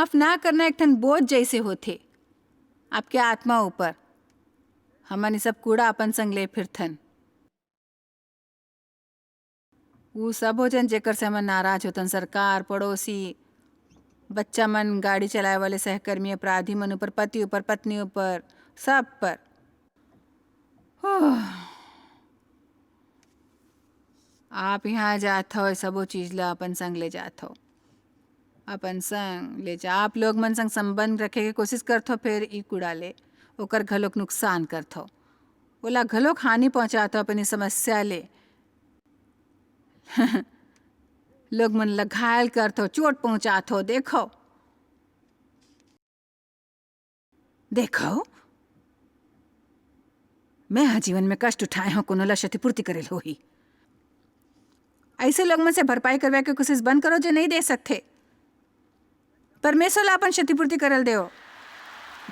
माफ ना करना एक ठन बोझ जैसे होथे आपके आत्मा ऊपर। हमन ये सब कूड़ा अपन संग ले फिरथन। वो सब हो जन जेकर से हमन नाराज होतन, सरकार, पड़ोसी, बच्चा मन, गाड़ी चलाए वाले सहकर्मी, अपराधी मन ऊपर, पति ऊपर, पत्नी ऊपर, सब पर। आप यहाँ जात हो सबो चीज ला अपन संग ले जात हो, अपन संग ले जा। आप लोग मन संग संबंध रखे के कोशिश करत हो, फिर ई कूड़ा ले ओकर घलोक नुकसान करत हो, ओला घलोक हानि पहुंचात हो अपनी समस्या ले। लोग मन ला घायल करत हो, चोट पहुंचात हो। देखो देखो मैं हाँ जीवन में कष्ट उठाए हो, कोनो ला क्षतिपूर्ति करेल हो ही। ऐसे लोग मन से भरपाई करवा के कोशिश बंद करो जो नहीं दे सकते। परमेश्वर ला अपन क्षतिपूर्ति करल देओ।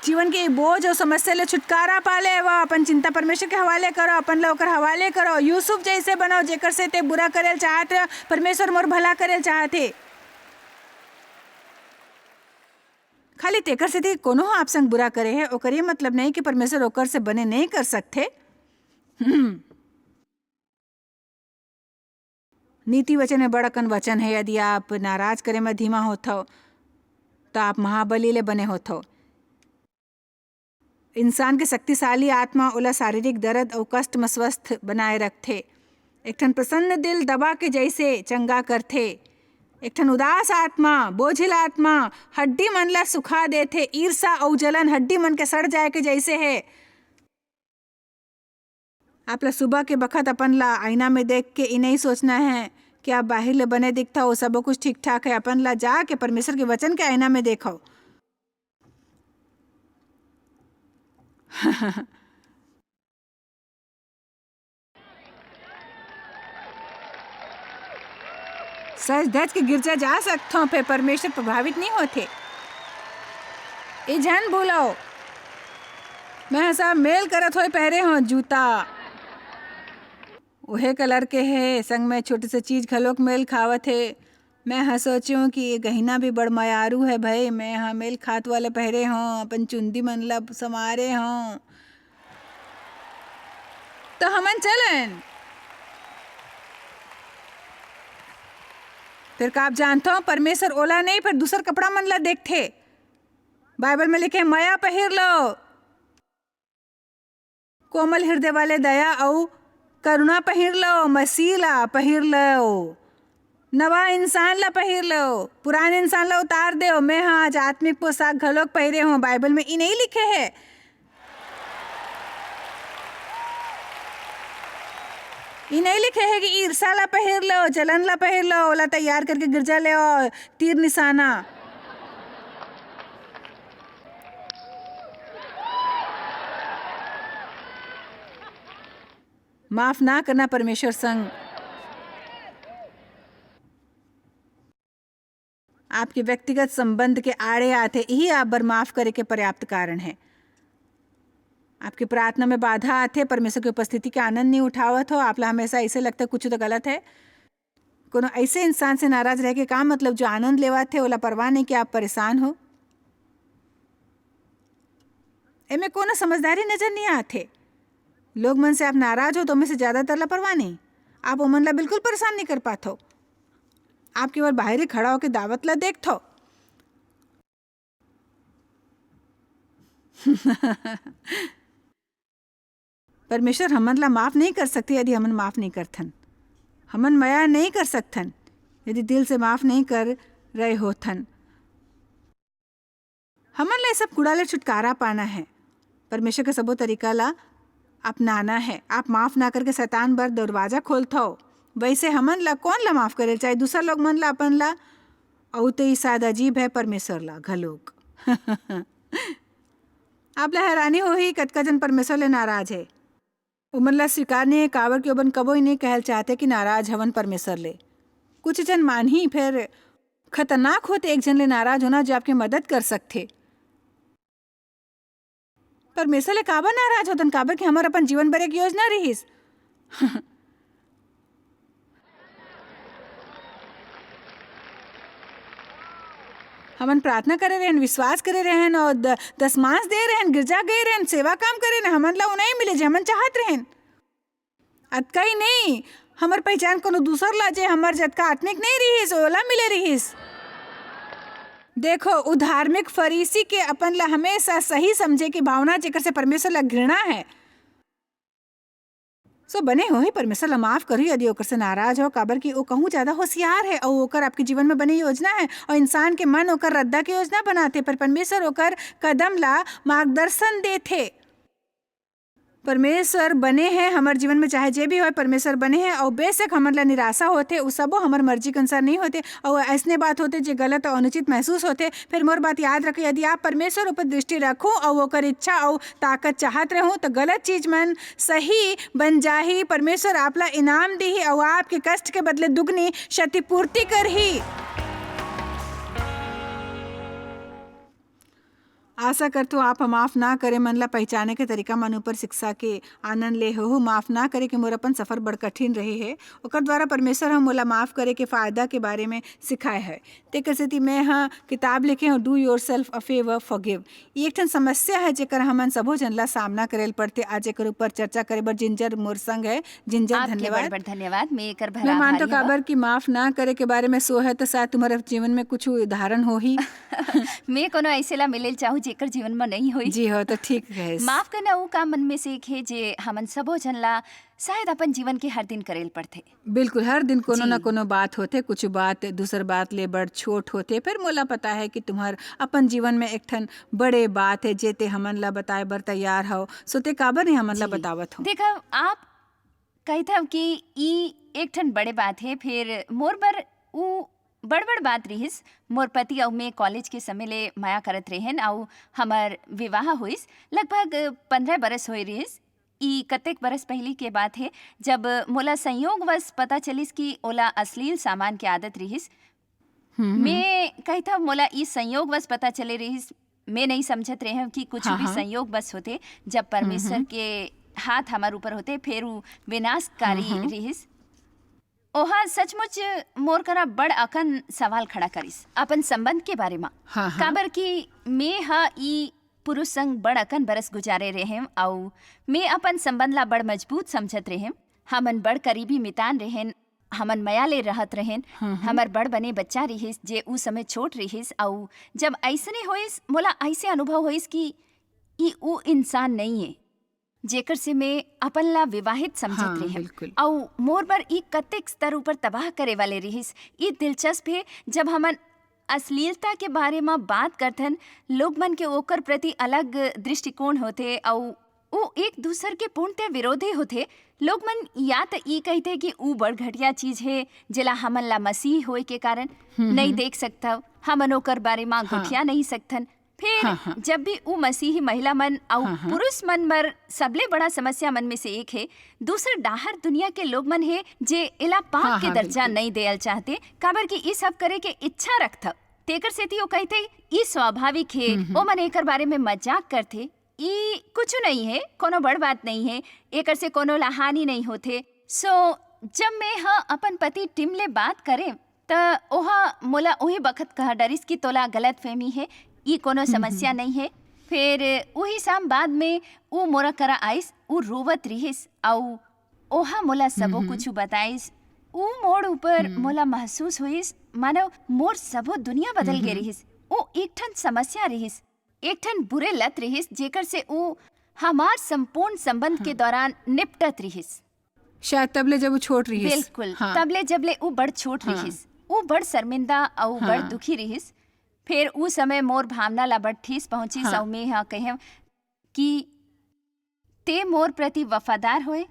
जीवन के बोझ और समस्या ले छुटकारा पाले वा अपन चिंता परमेश्वर के हवाले करो, अपन ला ओकर हवाले करो। यूसुफ जैसे बनो जेकर से ते बुरा करेल चाहत, परमेश्वर मोर भला करेल चाहते। खाली तेकर से कोनो आप संग बुरा करे है ओकर ये मतलब नहीं कि परमेश्वर ओकर से बने नहीं कर सकते। नीति वचन में बड़कन वचन है, यदि आप नाराज करे में धीमा होत हो तो आप महाबली ले बने होत हो। इंसान के शक्तिशाली आत्मा ओला शारीरिक दर्द और कष्ट में स्वस्थ बनाए रखते। एक ठन प्रसन्न दिल दबा के जैसे चंगा करते। एक ठन उदास आत्मा, बोझिल आत्मा हड्डी मन ला सुखा देते। ईर्षा और जलन हड्डी मन के सड़ जाए के जैसे है। आप ला सुबह के बखत अपन ला आईना में देख के ये नहीं सोचना है कि आप बाहर ले बने दिखता हो, सब कुछ ठीक ठाक है। अपन ला जाके परमेश्वर के वचन के आईना में देखो। सच धज के गिरजा जा सकते हो, फिर परमेश्वर प्रभावित नहीं होते। ये जान बोलो मैं सब मेल करत हो पहरे हो जूता उहे कलर के है, संग में छोटे से चीज घलोक मेल खावत है। मैं हाँ सोचूं कि ये गहना भी बड़ मयारू है भाई। मैं हाँ मेल खात वाले पहरे हों, अपन चुंदी मन ला समारे हों, तो हमन चलन। फिर का आप जानते हो परमेश्वर ओला नहीं फिर दूसर कपड़ा मन ला देखते। बाइबल में लिखे मया पहिर लो, कोमल हृदय वाले दया और करुणा पहिर लो, मसीह ला पहिर लो, नवा इंसान ला पहिर लो, पुराने इंसान ला उतार दो। मैं हाँ आज आत्मिक पोशाक घलोक पहिरे हूँ। बाइबल में ये नहीं लिखे है। ये नहीं लिखे है कि ईर्षा ला पहिर लो, जलन ला पहिर लो, ओला तैयार करके गिरजा ले आओ, तीर निशाना। माफ ना करना परमेश्वर संग आपके व्यक्तिगत संबंध के आड़े आते, यही आप बर माफ करे के पर्याप्त कारण है। आपकी प्रार्थना में बाधा आते, परमेश्वर की उपस्थिति के आनंद नहीं उठावत हो, आप ला हमेशा ऐसे लगता है कुछ तो गलत है। कोनो ऐसे इंसान से नाराज रह के काम मतलब जो आनंद लेवात थे ओला परवाह नहीं कि आप परेशान हो। एमे कोनो समझदारी नजर नहीं आते। लोग मन से आप नाराज हो तो में से ज्यादातर ला परवाह नहीं, आप उमन ला बिल्कुल परेशान नहीं कर पाते हो। आप केवल बाहर ही खड़ा होकर दावत ला देखते हो। परमेश्वर हमन ला माफ नहीं कर सकते यदि हमन माफ नहीं करथन। हमन मया नहीं कर सकथन यदि दिल से माफ नहीं कर रहे होथन। हमन ला सब कूड़ा ले छुटकारा पाना है, परमेश्वर के सबो तरीका ला अपनाना है। आप माफ ना करके शैतान बर दरवाजा खोलते हो, वैसे हमन ला कौन ला माफ करे, चाहे दूसरा लोग मन ला अपन ला। और तो ये शायद अजीब है परमेश्वर ला घलोक। आप ला हैरानी हो ही कतका जन परमेश्वर ले नाराज है। उमन ला स्वीकार नहीं है कावर के ओबन कबो ही नहीं कहल चाहते कि नाराज हवन परमेश्वर ले। कुछ जन मान ही फिर खतरनाक होते एक जन ले नाराज होना जो आपकी मदद कर सकते। परमेश्वर ले काबर नाराज होतन, काबर कि हमार अपन जीवन भर एक योजना रहीस। हमन प्रार्थना करे रहन, विश्वास करे रहन और दसमांस दे रहन, गिरजा गए रहन, सेवा काम करे रहन, हमन ला वो नहीं मिले जे हमन चाहत रहन। अतका ही नहीं, हमर पहचान कोनो दूसर ला जे हमर जतका आत्मिक नहीं रहीस ओला मिले रहीस। देखो, उ धार्मिक फरीसी के अपन ला हमेशा सही समझे की भावना जेकर से परमेश्वर ला घृणा है। सो बने हो ही परमेश्वर ला माफ करी यदि ओकर से नाराज हो, काबर की वो कहूँ ज्यादा होशियार है और ओकर आपके जीवन में बने योजना है और इंसान के मन ओकर रद्दा के योजना बनाते, पर परमेश्वर ओकर कदम ला मार्गदर्शन देथे। परमेश्वर बने हैं हमर जीवन में, चाहे जे भी हो परमेश्वर बने हैं और बेशक हमर ला निराशा होते उ सबो हमर मर्जी के अनुसार नहीं होते और ऐसने बात होते जो गलत और अनुचित महसूस होते। फिर मोर बात याद रखो, यदि आप परमेश्वर ऊपर दृष्टि रखो और ओकर इच्छा और ताकत चाहत रहो तो गलत चीज मन सही बन जाही। परमेश्वर आप ला इनाम दी और आपके कष्ट के बदले दुगनी क्षतिपूर्ति करही। आशा करतो आप माफ ना करे मन ला पहचाने के तरीका मन ऊपर शिक्षा के आनंद ले हो। माफ ना करे के मोर अपन सफर बड़ कठिन रहे है, ओकर द्वारा परमेश्वर हम मोला माफ करे के फायदा के बारे में सिखाए है। तेकर सेती मैं हाँ किताब लिखे हूँ, do your self a favour forgive. एक ठन समस्या है जेकर हमन सबो जन ला सामना करेल पड़ते। आज एकर ऊपर चर्चा करे बर जिंजर मोर संग है। जिंजर धन्यवाद। धन्यवाद। मैं मानतो काबर की माफ ना करे के बारे में सो है तो शायद तुम्हारे जीवन में कुछ उदाहरण हो ही। मैं कोनो ऐसे ला मिले चाहूँ जेकर जीवन में नहीं हुई। जी हो तो ठीक है। माफ करना वो काम मन में से एक है जे हमन सबो जन ला शायद अपन जीवन के हर दिन करेल पड़थे। बिल्कुल, हर दिन कोनो न कोनो बात होते, कुछ बात दूसर बात ले बड़ छोट होते। फिर मोला पता है कि तुम्हार अपन जीवन में एक ठन बड़े बात है जेते हमन ला बताए बर तैयार हो, सोते काबर नहीं हमन ला बतावत हो। देखा, आप कहता कि ई एक ठन बड़े बात है, फिर मोर बर उ बड़ बात रहीस। मोर पति और मैं कॉलेज के समय ले माया करत रहेन और हमार विवाह हुईस लगभग 15 बरस होए रहीस। ई कतेक बरस पहली के बात है जब मोला संयोगवश पता चलिस कि ओला अश्लील सामान के आदत रहीस। मैं कहता मोला ई संयोगवश पता चले रहीस। मैं नहीं समझत रहे कि कुछ भी संयोग बस होते जब परमेश्वर के हाथ हमार ऊपर होते, फिर वो विनाशकारी रहीस। ओहा सचमुच मोर करा बड़ अकन सवाल खड़ा करिस अपन संबंध के बारे में। काबर कि मैं हा ई पुरुष संग बड़ अकन बरस गुजारे रहे और मैं अपन संबंध ला बड़ मजबूत समझत रहे। हमन बड़ करीबी मितान रहेन, हमन मया ले रहत रहेन। हमर बड़ बने बच्चा रहीस जे उ समय छोट रहीस और जब ऐसने होइस मोला ऐसे अनुभव होइस कि ई उ इंसान नहीं है जेकर से मैं अपन ला विवाहित समझत रहे और मोर बर ई कतेक स्तर ऊपर तबाह करे वाले रहीस। ई दिलचस्प है जब हमन अश्लीलता के बारे में बात करथन, लोग मन के ओकर प्रति अलग दृष्टिकोण होते और वो एक दूसर के पूर्णतः विरोधी होते। लोग मन या तो ई कहते कि ऊ बड़ घटिया चीज है जेला हमन ला मसीह होए के कारण नहीं देख सकता, हमन ओकर बारे में गुठिया नहीं सकथन। फिर जब भी ऊ मसीही महिला मन और पुरुष मन मर सबले बड़ा समस्या मन में से एक है दूसर डाहर दुनिया के लोग मन है जे इला पाप के दर्जा नहीं देल चाहते, काबर की ई सब करे के इच्छा रखता। तेकर सेती वो कहते ई स्वाभाविक है, ओ मन एकर बारे में मजाक करते। ई कुछ नहीं है, कोनो बड़ बात नहीं है, एकर से कोनो हानि नहीं होते। सो जब मैं हाँ अपन पति टिम ले बात करे त ओहा मोला वही बखत कहा डरिस की तोला गलत फहमी है, ये कोनो समस्या नहीं है। फिर वही शाम बाद में वो मोरा करा आइस, वो रोवत रहीस और ओहा मोला सबो कुछ बताइस। वो मोड़ ऊपर मोला महसूस हुईस मानो मोर सबो दुनिया बदल गए रहीस। वो एक ठन समस्या रहीस, एक ठन बुरे लत रहीस जेकर से वो हमार संपूर्ण संबंध के दौरान निपटत रहीस। शायद तबले जब वो छोट रहीस। बिल्कुल, तबले जबले वो बड़ छोट रहीस, वो बड़ शर्मिंदा और बड़ दुखी रहीस। फिर उस समय मोर भावना ला बड़ ठेस पहुंची। सौ में हाँ कहे कि ते मोर प्रति वफादार होए।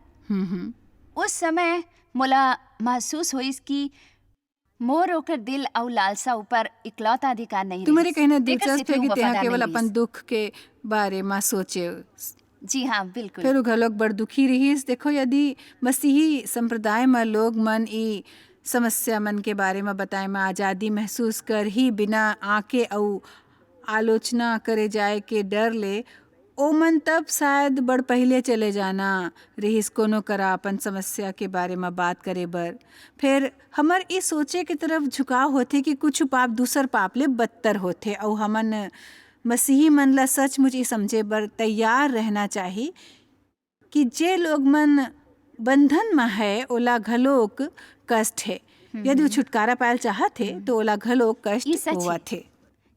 उस समय मोला महसूस होइस कि मोर ओकर दिल और लालसा ऊपर इकलौता अधिकार नहीं। तुम्हारे कहना दिलचस्प है कि तेहा केवल अपन दुख के बारे में सोचे। जी हाँ बिल्कुल। फिर घर लोग बड़ दुखी रहीस। देखो, यदि मसीही संप्रदाय में लोग मन ई समस्या मन के बारे में बताए में आज़ादी महसूस कर ही बिना आके और आलोचना करे जाए के डर ले ओमन तब शायद बड़ पहिले चले जाना रहीस कोनो करा अपन समस्या के बारे में बात करे बर। फिर हमर ई सोचे की तरफ झुकाव होथे कि कुछ पाप दूसर पाप ले बदतर होथे और हमन मसीही मन ला सचमुच ई समझे बर तैयार रहना चाही कि जे लोग मन बंधन में है ओला घलोक कष्ट है। यदि वो छुटकारा पायल चाहत है तो ओला घलोक ई कष्ट सच है। होवत है।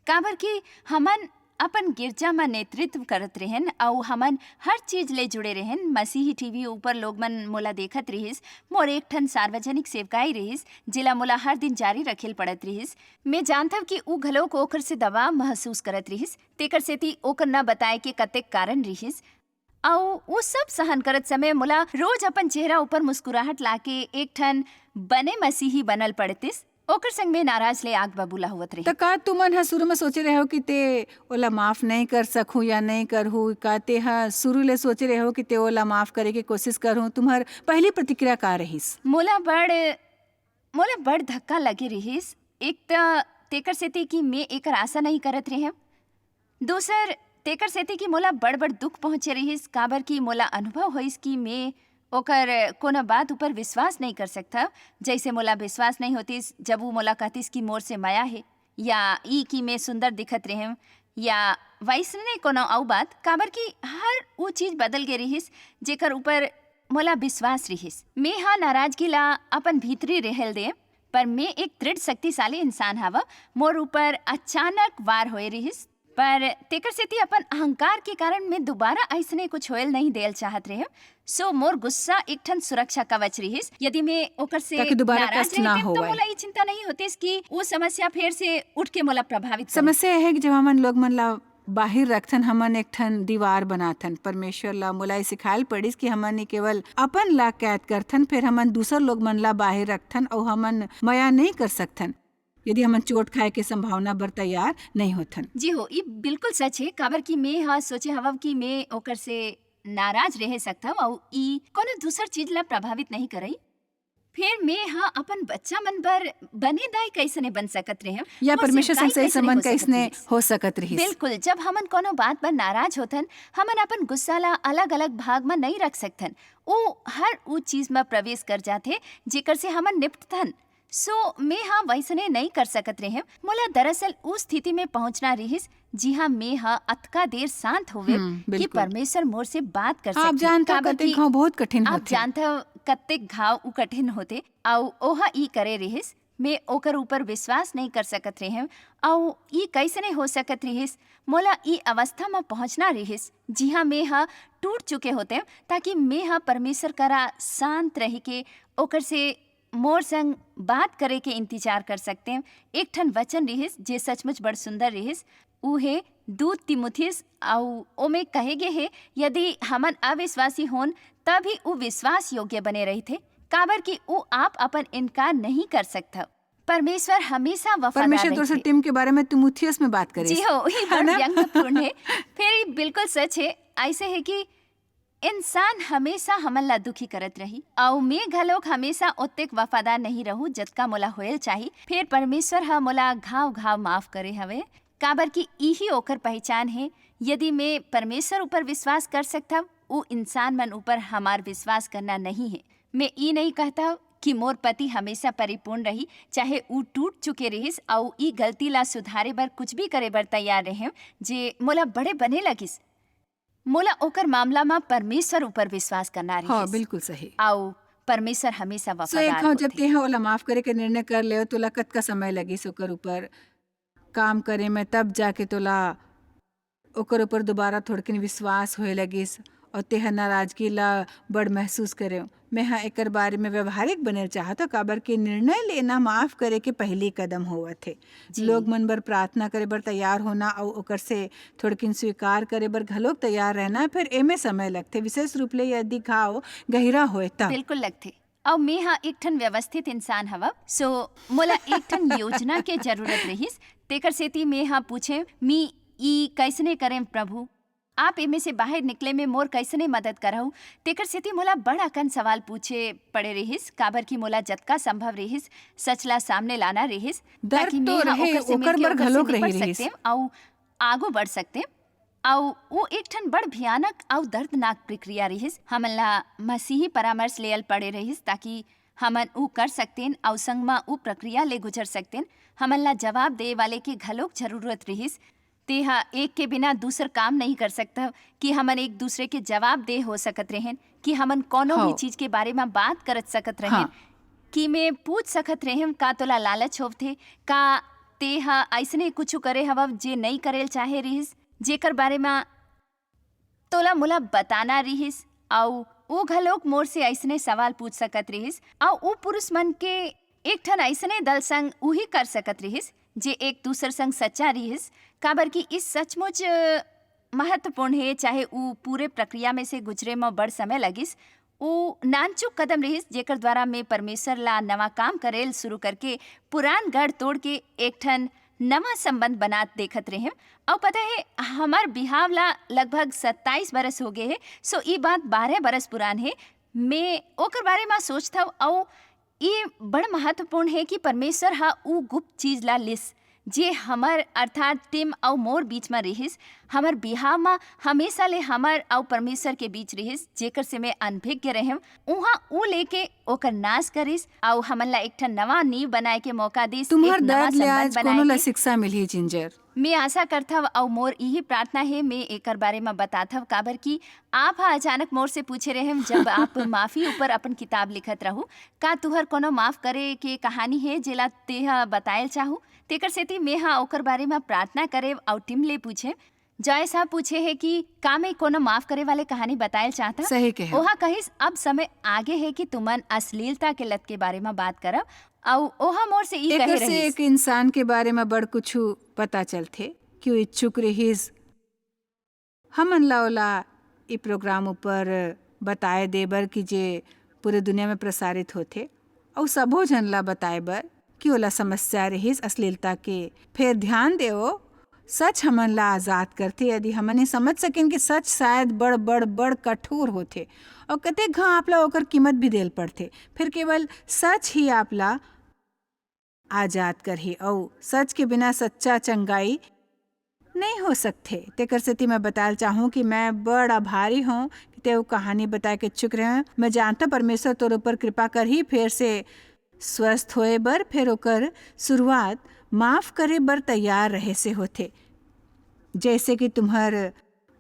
काबर कि हमन अपन गिरजा में नेतृत्व करत रहन और हमन हर चीज ले जुड़े रहन। मसीही टीवी ऊपर लोग मन मोला देखत रहिस। मोर एक ठन सार्वजनिक सेवकाई रहिस जिला मोला हर दिन जारी रखेल पड़त रहिस। मैं जानथव कि ऊ घलोक ओकर से दबाव महसूस करत रहिस, तेकर सेती ओकर न बताए के कतेक कारण रहिस। और वो सब सहन करत समय मोला रोज अपन चेहरा ऊपर मुस्कुराहट लाके एक ठन बने मसीही बनल पड़तिस। ओकर संग में नाराज ले आग बबूला होवत रही। तो का तुमन हा शुरू में सोचे रहे हो कि ते ओला माफ नहीं कर सकूं या नहीं करहूं? का ते हा शुरू ले सोचे रहे हो कि ते ओला माफ करे के कोशिश करहूं? तुम्हार पहली प्रतिक्रिया का रहीस? मोला बड़ धक्का लगे रहिस। एक त तेकर सेती कि मैं एकर आशा नहीं करत रहे। दूसर तेकर सेती कि मोला बड़ दुख पहुंचे रहिस। काबर कि मोला अनुभव होइस कि मैं ओकर कोनो बात ऊपर विश्वास नहीं कर सकता। जैसे मोला विश्वास नहीं होतिस जब वो मोला कहतिस कि मोर से माया है, या ई कि मैं सुंदर दिखत रहे, या वैसने कोनो आउ बात। काबर कि हर वो चीज बदल गे रहिस जेकर ऊपर मोला विश्वास रहिस। मैं हाँ नाराजगी ला अपन भीतरी रहल दे, पर मैं एक दृढ़ शक्तिशाली इंसान हवा। मोर ऊपर अचानक वार होए रहिस, पर तेकर सेती अपन अहंकार के कारण मैं दोबारा ऐसने कुछ होयल नहीं देल चाहत रहे। सो मोर गुस्सा एक ठन सुरक्षा कवच रहिस। यदि मैं ओकर से ताकि दोबारा नाराज कष्ट ना रहते तो होवय। मोला ई चिंता नहीं होतिस कि वो समस्या फिर से उठ के मोला प्रभावित करे। समस्या है कि जब हमन लोग मन ला बाहिर रखथन, हमन एक ठन दीवार बनाथन। परमेश्वर ला मोला ई सिखायल पड़िस कि हमन नहीं केवल अपन ला कैद करथन, फिर हमन दूसर लोग मन ला बाहिर रखथन और हमन माया नहीं कर सकथन यदि हमन चोट खाए के संभावना बर तैयार नहीं होथन। जी हो, ये बिल्कुल सच है। काबर कि मैं हाँ सोचे हवा कि मैं ओकर से नाराज रह सकता और ई कोनो दूसर चीज ला प्रभावित नहीं करई। फिर मैं हाँ अपन बच्चा मन बर बने दाई कैसने बन सकत रहे, या मोर परमेश्वर सेवकाई संग सही कैसने संबंध हो सकत कैसने रहिस। हो सकत रहिस। बिल्कुल, जब हमन कोनो बात पर नाराज होथन, हमन अपन गुस्सा ला अलग अलग भाग में नहीं रख सकथन। वो हर वो चीज में प्रवेश कर जाथे जेकर से हमन निपटथन। सो मैं हाँ वैसने नहीं कर सकत रहे। मोला दरअसल उस स्थिति में पहुंचना रहिस जी हाँ मैं हाँ अतका देर शांत होवे कि बिल्कुल। परमेश्वर मोर से बात कर आप सकते। जानते हो काबर कतेक कि घाव बहुत कठिन आप होथे। जानते हो कतेक घाव उ कठिन होते और ओहा ई करे रहिस। मैं ओकर ऊपर विश्वास नहीं कर सकत रहे और ई कैसने हो सकत रहिस। मोला ई अवस्था में पहुंचना रहिस जी हाँ मैं हाँ टूट चुके होते, ताकि मैं हाँ परमेश्वर करा शांत रह के ओकर से मोर संग बात करे के इंतजार कर सकते हैं। एक ठन वचन रहिस जे सचमुच बड़ सुंदर रहिस। ऊ है दूत तिमुथियुस और ओमे कहे गे है यदि हमन अविश्वासी होन तभी ऊ विश्वास योग्य बने रही थे। काबर कि ऊ आप अपन इनकार नहीं कर सकता। परमेश्वर हमेशा वफादार परमेश्वर दूसरे रहिथे। टीम के बारे में तिमुथियुस में बात करिस। जी हो, ये है ना? बड़ व्यंग्यपूर्ण है। फिर ये बिल्कुल सच है। ऐसे है कि इंसान हमेशा हमन ला दुखी करत रही और मैं घलोक हमेशा ओतेक वफादार नहीं रहूं जतका मोला होयल चाही। फिर परमेश्वर हा मोला घाव घाव माफ करे हवे। काबर कि यही ओकर पहचान है। यदि मैं परमेश्वर ऊपर विश्वास कर सकता, वो इंसान मन ऊपर हमार विश्वास करना नहीं है। मैं ई नहीं कहता कि मोर पति हमेशा परिपूर्ण रही, चाहे ऊ टूट चुके रहिस और ई गलती ला सुधारे बर कुछ भी करे बर तैयार रहे जे मोला बड़े बने लगिस। मोला ओकर मामला में परमेश्वर ऊपर विश्वास करना रहिस। हाँ बिल्कुल सही। आओ परमेश्वर हमेशा सो एक वफादार हाँ जब होथे। ते ओला माफ करे के निर्णय कर ले तोला कतका समय लगिस ओकर ऊपर काम करे में, तब जाके तोला ओकर ऊपर दोबारा थोड़किन विश्वास होए लगिस और तेहा नाराजगी ला बड़ महसूस करे। मैं हाँ एकर बारे में व्यवहारिक बने चाहता। काबर के निर्णय लेना माफ करे के पहली कदम होवत थे। जी। लोग मन बर प्रार्थना करे बर तैयार होना और ओकर से थोड़किन स्वीकार करे बर घलोक तैयार रहना, फिर एमे समय लगथे, विशेष रूप ले यदि घाव गहरा होए तब। बिल्कुल लगथे। और मैं हाँ एक ठन व्यवस्थित इंसान हवा। सो मोला एक ठन योजना के जरूरत रहिस। तेकर सेती मैं हाँ पूछे मी ई कैसने करें प्रभु, आप इमे से बाहर निकले में मोर कैसने मदद करहु। तेकर सेती मोला बड़ अकन सवाल पूछे पड़े रहिस। काबर की मोला जतका संभव रहिस सच ला सामने लाना रहिस, डर ताकि तो मैं हाँ रहे, ओकर से ओकर मिलके बर ओकर से घलोक रही निपट रहिस। सकते और आगू बढ़ सकते। और वो एक ठन बड़ भयानक और दर्दनाक प्रक्रिया रहिस। हमन ला मसीही परामर्श लेयल पड़े रहिस ताकि हमन ऊ कर सकतेन और संग में ऊ प्रक्रिया ले गुजर सकतेन। हमन ला जवाब दे वाले की घलोक जरूरत रहिस। तेहा एक के बिना दूसर काम नहीं कर सकता कि हमन एक दूसरे के जवाब दे हो सकत रहें, कि हमन कोनो भी हाँ। चीज के बारे में बात करत सकत रहें, हाँ। कि मैं पूछ सकत रहें का तोला लालच होवथे, का तेहा ऐसने कुछ करे हवब जे नहीं करेल चाहे रहिस, जेकर बारे में तोला मोला बताना रहिस। और ऊ घलोक मोर से ऐसने सवाल पूछ सकत रहिस और ऊ पुरुष मन के एक ठन ऐसने दल संग उही कर सकत रहिस जे एक दूसर संग सच्चा रहिस। काबर कि इस सचमुच महत्वपूर्ण है, चाहे ऊ पूरे प्रक्रिया में से गुजरे में बड़ समय लगिस। ऊ नानचुक कदम रहिस जेकर द्वारा मैं परमेश्वर ला नवा काम करेल शुरू करके पुरान गढ़ तोड़ के एक ठन नवा संबंध बनात देखत रहे। और पता है हमार बिहाव ला लगभग 27 बरस हो गए है। सो ई बात 12 बरस पुरान है। मैं ओकर बारे में सोचता हूँ और ये बड़ महत्वपूर्ण है कि परमेश्वर हा ऊ गुप्त चीज ला लिस जे हमर अर्थात टिम और मोर बीच में रहिस। हमर बिहाव में हमेशा ले हमर और परमेश्वर के बीच रहिस, जेकर से मैं अनभिज्ञ रहें। उहाँ ऊ लेके ओकर नाश करिस और हमन ला एक ठन नवा नींव बनाए के मौका दिस। तुम्हार एक नवा दर्द ले आज संबंध कोनो ला बनाए के शिक्षा मिली जिंजर। मैं आशा करथव और मोर यही प्रार्थना है मैं एकर बारे में बताथव। काबर कि आप हा अचानक मोर से पूछे रहे जब आप माफी ऊपर अपन किताब लिखत रहू, का तुहर कोनो माफ करे के कहानी है जेला तेहा बतायल चाहू। तेकर सेती मैं हा ओकर बारे में प्रार्थना करे और टीम ले पूछे। जय साहब पूछे है कि का मैं कोनो माफ करे वाले कहानी बतायल चाहता। सही कहे। ओहा कहिस अब समय आगे है कि तुमन अश्लीलता के लत के बारे में बात करब। और ओहा मोर से ई कहे एकर से रहिस एक इंसान के बारे में बड़ कुछ पता चलथे कि इच्छुक रहिस हमन ला ओला ई प्रोग्राम ऊपर बताए दे बर कि जे पूरे दुनिया में प्रसारित होथे और सबो जन ला बताए बर कि ओला समस्या रहिस अश्लीलता के। फिर ध्यान देओ सच हमन ला आज़ाद करथे। यदि हमन समझ सकें कि सच शायद बड़ बड़ बड़ कठोर होथे और कतेक घा आप ला ओकर कीमत भी देल पड़थे, फिर केवल सच ही आप ला आजाद करही और सच के बिना सच्चा चंगाई नहीं हो सकते। तेकर सेती मैं बताल चाहूँ कि मैं बड़ आभारी हूँ कि ते वो कहानी बताए के चुक रहे। मैं जानता परमेश्वर तोर ऊपर कृपा कर ही फिर से स्वस्थ होए बर, फिर ओकर शुरुआत माफ करे बर तैयार रहे से होथे। जैसे कि तुम्हार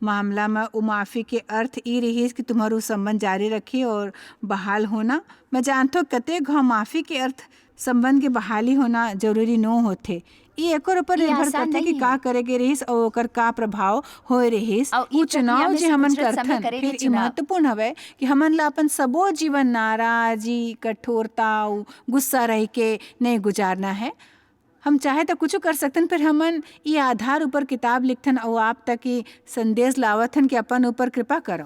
मामला में वो माफ़ी के अर्थ ई रही कि तुम्हार वो संबंध जारी रखी और बहाल होना। मैं जानता हूँ कतेक घाव माफ़ी के अर्थ संबंध के बहाली होना जरूरी न होथे। ये एकर ऊपर ये निर्भर आसान करथे कि नहीं का है। करे के रहिस और ओकर का प्रभाव होए रहिस। और ई उ चुनाव प्रक्रिया में जे से हमन गुजरत समय करथन करे के फिर ई चुनाव। महत्वपूर्ण हवे कि हमन ला अपन सबो जीवन नाराजी कठोरता और गुस्सा रह के नहीं गुजारना है। हम चाहे तो कुछ कर सकतन, फिर हमन ये आधार ऊपर किताब लिखथन और आप तक ये संदेश लावथन कि अपन ऊपर कृपा करो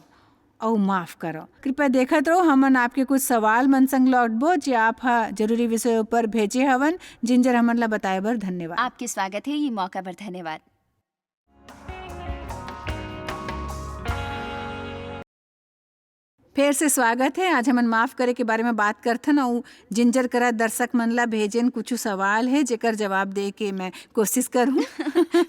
और माफ़ करो। कृपया देखत रहो हमन आपके कुछ सवाल मन संग लौटबो जे आप हा जरूरी विषय ऊपर भेजे हवन जिंजर हमन ला बताए बर धन्यवाद। आपके स्वागत है ये मौका पर धन्यवाद। फिर से स्वागत है। आज हमन माफ़ करे के बारे में बात करथन और जिंजर करा दर्शक मन ला भेजन कुछ सवाल है जेकर जवाब दे के मैं कोशिश करूँ।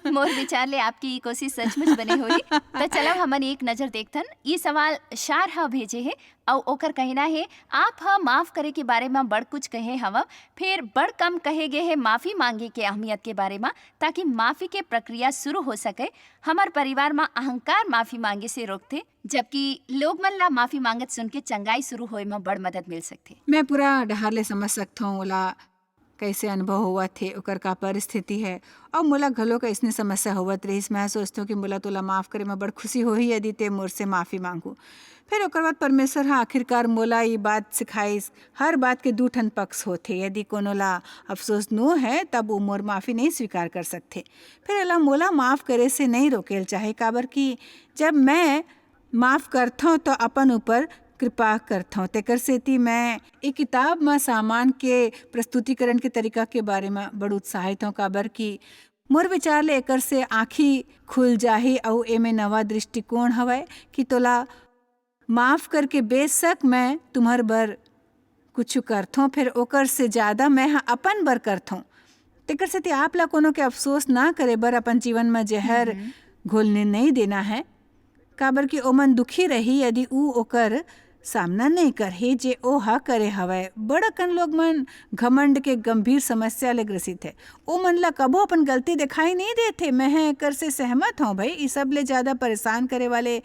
मोर विचार ले आपकी ये कोशिश सचमुच बने हुई। तो चलो हमन एक नजर देखथन। ये सवाल शार हा भेजे है और ओकर कहना है आप हा माफ करे के बारे में बड़ कुछ कहे हवा, फिर बड़ कम कहे गए है माफी मांगे के अहमियत के बारे में, ताकि माफी के प्रक्रिया शुरू हो सके। हमार परिवार में अहंकार माफी मांगे से रोकते, जबकि लोग मन ला माफी मांगत सुन के चंगाई शुरू होए में बड़ मदद मिल सकते। मैं पूरा डहार ले समझ सकता हूँ ओला कैसे अनुभव हुआ थे, ओकर का परिस्थिति है और मोला घलो कैसने समस्या होवत रहीस। मैं सोचती हूँ कि मोला तोला माफ़ करे में बड़ खुशी होही यदि ते मोर से माफ़ी मांगू। फिर ओकर बाद परमेश्वर हा आखिरकार मोला ये बात सिखाइस हर बात के दू ठन पक्ष होथे। यदि कोनो ला अफसोस नो है तब वो मोर माफ़ी नहीं स्वीकार कर सकते। फिर एला मोला माफ़ करे से नहीं रोकेल चाहे, काबर कि जब मैं माफ़ करता हूँ तो अपन ऊपर कृपा करता हूँ। तेकर सेती मैं एक किताब में सामान के प्रस्तुतिकरण के तरीका के बारे में बड़ उत्साहित हूँ, काबर कि मोर विचार ले एकर से आँखी खुल जाही और एमे नवा दृष्टिकोण हवय कि तोला माफ़ करके बेशक मैं तुम्हार बर कुछ करता हूँ, फिर ओकर से ज़्यादा मैं अपन बर करता हूँ। तेकर सेती आप ला कोनो के अफसोस ना करे बर अपन जीवन में जहर घोलने नहीं देना है, काबर कि ओ मन दुखी रही यदि ऊ ओकर सामना नहीं करे जे ओ हा करे हवय। बड़कन लोग मन घमंड के गंभीर समस्या ले ग्रसित है। ओ मन ला कबो अपन गलती दिखाई नहीं देते। मैं एकर से सहमत हूँ भाई। इस सब ले ज़्यादा परेशान करे वाले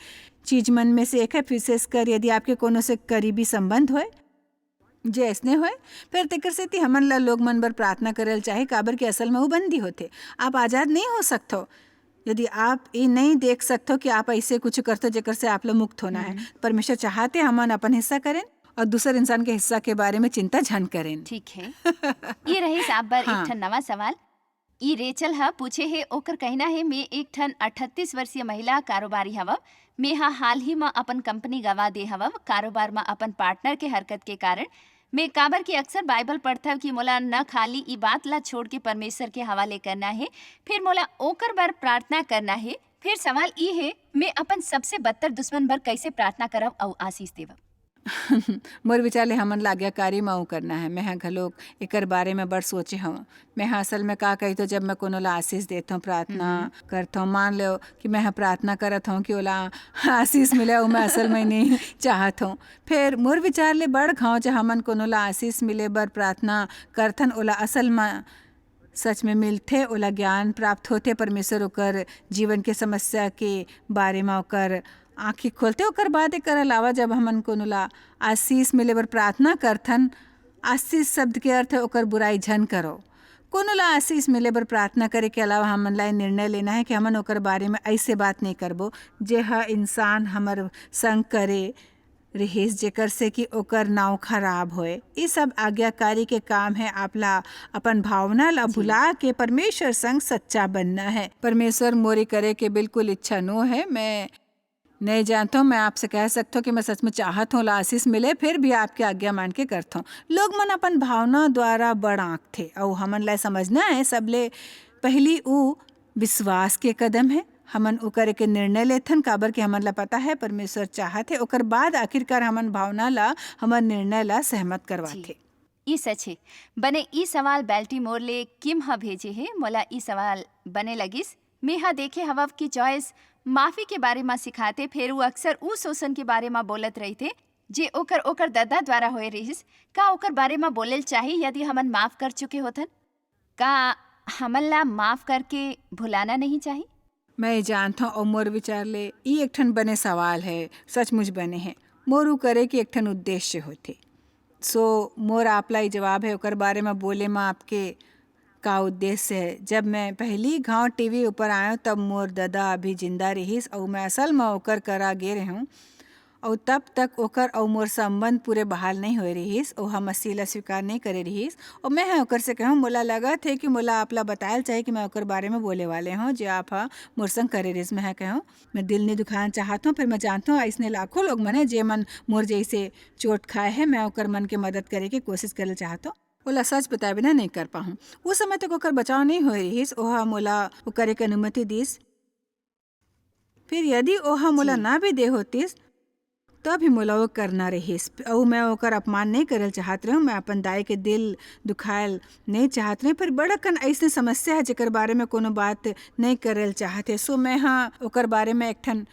चीज मन में से एक है, विशेषकर यदि आपके कोनो से करीबी संबंध होए जे ऐसने होए, फिर तेकर सेती हमन ला लोग मन बर प्रार्थना करल चाहे, काबर के असल में वो बंदी होते। आप आज़ाद नहीं हो सकते यदि आप ये नहीं देख सकते कि आप ऐसे कुछ करते जेकर से आप लोग मुक्त होना है। परमेश्वर चाहते हमन अपन हिस्सा करें और दूसरे इंसान के हिस्सा के बारे में चिंता झन करें। ठीक है। ये रही साहब बर हाँ। एक ठन नवा सवाल। ई रेचल हा पूछे है, ओकर कहना है मैं एक ठन 38 वर्षीय महिला कारोबारी हवव। मैं हा हाल ही में अपन कंपनी गवा दे हवव कारोबार में अपन पार्टनर के हरकत के कारण। मैं काबर की अक्सर बाइबल पढ़ता हूँ कि मोला न खाली ई बात ला छोड़ के परमेश्वर के हवाले करना है, फिर मोला ओकर बर प्रार्थना करना है। फिर सवाल ई है, मैं अपन सबसे बदतर दुश्मन बर कैसे प्रार्थना करब और आशीष देव? मोर विचार ले हमन ला आज्ञाकारी माऊ करना है। मैं घलोक एकर बारे में बड़ सोचे हूँ। मैं असल में का कही तो जब मैं कोनो ला आशीष देता हूँ, प्रार्थना करता हूँ, मान लो कि मैं प्रार्थना करत हूँ कि ओला आशीष मिले, वो मैं असल में नहीं चाहत हूँ। फिर मोर विचार ले बड़ घाव जब हमन कोनो ला आशीष मिले बर प्रार्थना करथन, ओला असल में सच में मिलते, ओला ज्ञान प्राप्त होते। परमेश्वर ओकर जीवन के समस्या के बारे में ओकर आँखी खोलते। ओकर बाद एकर अलावा जब हमन कोनो ला आशीष मिले बर प्रार्थना करथन, आशीष शब्द के अर्थ है ओकर बुराई झन करो। कोनो ला आशीष मिले बर प्रार्थना करे के अलावा हमन ला निर्णय लेना है कि हमन ओकर बारे में ऐसे बात नहीं करबो जे हा इंसान हमर संग करे रहीस जेकर से कि ओकर नाव खराब होए। ये सब आज्ञाकारी के काम है। आपला अपन भावना ला भुला के परमेश्वर संग सच्चा बनना है। परमेश्वर मोरी करे के बिल्कुल इच्छा नो है। मैं नहीं जानता हूँ, मैं आपसे कह सकता हूँ कि मैं सच में चाहत हूँ आशीष मिले, फिर भी आपके आज्ञा मान के करता हूँ। लोग मन अपन भावना द्वारा बड़ आँख थे और हमन ला समझना है सबले पहली ऊ विश्वास के कदम है। हमन ऊ करे के निर्णय लेथन, काबर के हमन ला पता है परमेश्वर चाहत है। ओकर बाद आखिरकार हमन भावना ला हमर निर्णय ला सहमत करवाथे। ई सच है। बने ई सवाल बेल्टीमोर ले किम हा भेजे है। मोला ई सवाल बने लगिस। मैं हा देखे हवव की चॉइस माफी के बारे में सिखाते, फिर वो अक्सर ऊ शोषण के बारे में बोलत रही थे जे ओकर दादा द्वारा होए रहिस। का ओकर बारे में बोलल चाहिए यदि हमन माफ कर चुके होथन? का हमन ला माफ करके भुलाना नहीं चाहिए? मैं जानता हूँ और मोर विचार ले ई एक ठन बने सवाल है, सचमुच बने हैं। मोर ऊ करे कि एक ठन उद्देश्य होते। सो मोर आपला ही जवाब है ओकर बारे में बोले में आपके का उद्देश्य है। जब मैं पहली घाव टीवी ऊपर आया तब मोर दादा अभी जिंदा रहीस और मैं असल में ओकर करा गे रहूँ और तब तक ओकर और मोर संबंध पूरे बहाल नहीं हो रहीस और हम मसीला स्वीकार नहीं करे रहीस। और मैं ओकर से कहूँ, मोला लगा थे कि मोला आपला बतायल चाहे कि मैं ओकर बारे में बोले वाले हूँ जो आप मोर संग करे रहीस। मैं कहूँ मैं दिल नहीं दुखाना चाहता हूँ। फिर मैं जानता हूँ ऐसने लाखों लोग मन है जे मन मोर जैसे चोट खाए है। मैं ओकर मन के मदद करे के कोशिश करे चाहता हूँ। ओला सच बताए बिना नहीं कर पाऊँ। उस समय तक ओकर बचाव नहीं हो रहीस। ओहा मोला वो करे के अनुमति दीस। फिर यदि ओहा मोला ना भी दे होतीस तब ही मोला वो करना रहीस। और मैं ओकर अपमान नहीं करल चाहत रहूँ। मैं अपन दाई के दिल दुखायल नहीं चाहत रही। फिर बड़कन ऐसने समस्या है जेकर बारे में कोनो बात नहीं करल चाहते। सो मैं हाँ ओकर बारे में एक ठन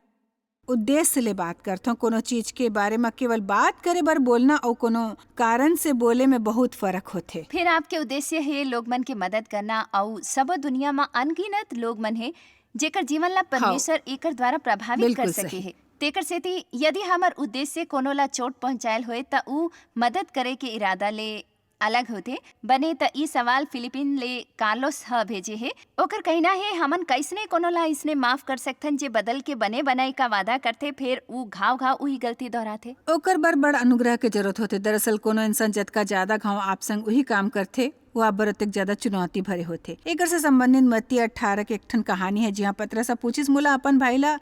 उद्देश्य ले बात करता हूँ। कोनो चीज के बारे में केवल बात करे बर बोलना और कोनो कारण से बोले में बहुत फर्क होते। फिर आपके उद्देश्य है लोग मन के मदद करना और सब दुनिया में अनगिनत लोग मन है जेकर जीवन ला परमेश्वर एकर द्वारा प्रभावित कर सके है। तेकर सेती यदि हमर उद्देश्य कोनो ला चोट पहुंचायल होए त ऊ मदद करे के इरादा ले अलग होते। बने त ई सवाल फिलिपिन ले कार्लोस ह भेजे है। ओकर कहना है हमन कैसने कोनो ला इसने माफ कर सकथन जे बदल के बने बनाई का वादा करते, फिर ऊ घाव वही गलती दोहराते। ओकर बर बड़ अनुग्रह के जरूरत होते। दरअसल कोनो इंसान जतका ज्यादा घाव आप संग वही काम करते वो आप बर अतिक ज्यादा चुनौती भरे होते। एकर से संबंधित मत्ती 18 के एक ठन कहानी है जिहाँ पतरस पूछिस मोला अपन भाई ला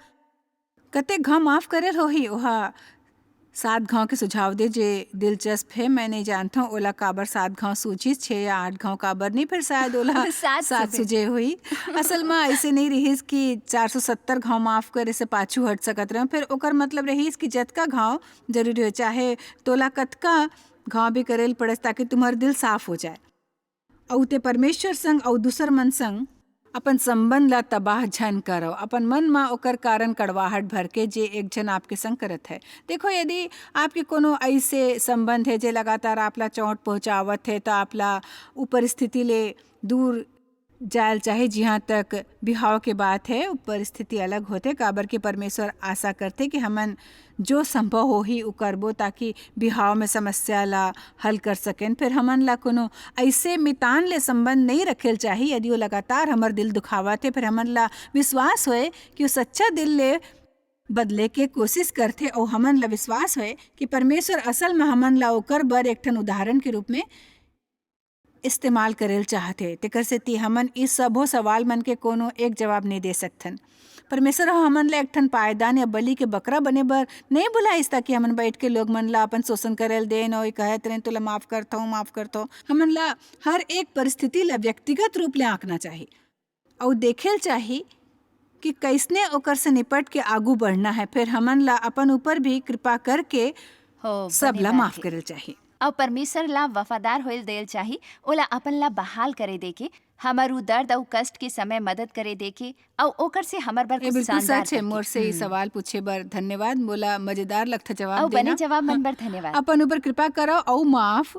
कते घाव माफ करे होही। ओहा 7 घाव के सुझाव दे जे दिलचस्प है। मैं नहीं जानता हूँ ओला काबर 7 घाव सूझिस, 6 या 8 घाव काबर नहीं। फिर शायद ओला 7 सुझे हुई। असल में ऐसे नहीं रहीस कि 470 घाव माफ करे से पाछू हट सकत रहे। फिर ओकर मतलब रहीस कि जतका घाव जरूरी हो चाहे तोला कतका घाव भी करेल पड़े ताकि तुम्हार दिल साफ हो जाए और ते परमेश्वर संग और दूसर मन संग अपन संबंध ला तबाह झन करो, अपन मन में ओकर कारण कड़वाहट भर के जे एक जन आपके संग करत है। देखो, यदि आपके कोनो ऐसे संबंध है जे लगातार आपला चोट पहुंचावत है, तो आपला उ परिस्थिति ले दूर जायल चाहे। जहाँ तक बिहाव के बात है, उ परिस्थिति अलग होते, काबर के परमेश्वर आशा करते कि हमन जो संभव हो ही उ करबो, ताकि बिहाव में समस्या ला हल कर सकें। फिर हमन ला कोनो ऐसे मितान ले संबंध नहीं रखेल चाहिए। यदि वो लगातार हमर दिल दुखावत है, फिर हमन ला विश्वास होए कि वो सच्चा दिल ले बदले के कोशिश करते, और हमन ला विश्वास होए कि परमेश्वर असल में हमन ला ओकर बर एक ठन उदाहरण के रूप में इस्तेमाल करेल चाहते। तेकर से ती हमन इस सबो सवाल मन के कोनो एक जवाब नहीं दे सकथन। परमेश्वर हमन ला एक ठन पायदान या बलि के बकरा बने बर नहीं बुलाइस, ताकि हमन बैठ के लोग मन ला अपन शोषण करेल देन और कहत रहें तुला माफ करता हूँ। हमन ला हर एक परिस्थिति ला व्यक्तिगत रूप ले आंकना चाहिए और देखेल चाहिए कि कैसने ओकर से निपट के आगू बढ़ना है। फिर हमन ला अपन ऊपर भी कृपा करके सब ला माफ करेल चाहिए और परमेश्वर ला वफादार होइल देल चाही। ओला अपन ला बहाल करे देके, हमर उ दर्द और कष्ट के समय मदद करे देके, और ओकर से हमर बर कुछ बिल्कुल शानदार सच है। मोर से ये सवाल पूछे बर धन्यवाद। बोला मजेदार लगता जवाब और देना। बने जवाब मन बर धन्यवाद। अपन ऊपर कृपा करो और माफ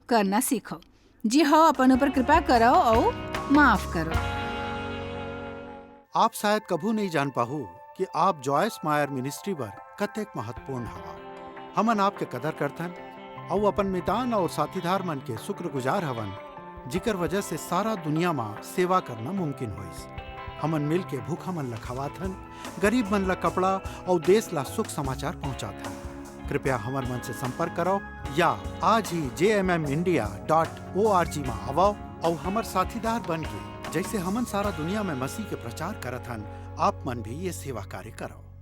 करना सीखो। जी हाँ, अपन ऊपर कृपा करो और माफ करो। आप शायद कभू नहीं जान पाहू कि आप जॉयस मायर मिनिस्ट्री बर कतेक महत्वपूर्ण हवा। हमन आपके कदर करथन और अपन मितान और साथीदार मन के शुक्रगुजार हवन, जिकर वजह से सारा दुनिया में सेवा करना मुमकिन होइस। हमन मिल के भूखा मन ला खवाथन, गरीब मन ला कपड़ा और देश ला सुख समाचार पहुंचाथन। कृपया हमर मन से संपर्क करो या आज ही jmmindia.org में आवो और हमर साथीदार बन के, जैसे हमन सारा दुनिया में मसीह के प्रचार करत हन, आप मन भी ये सेवा कार्य करो।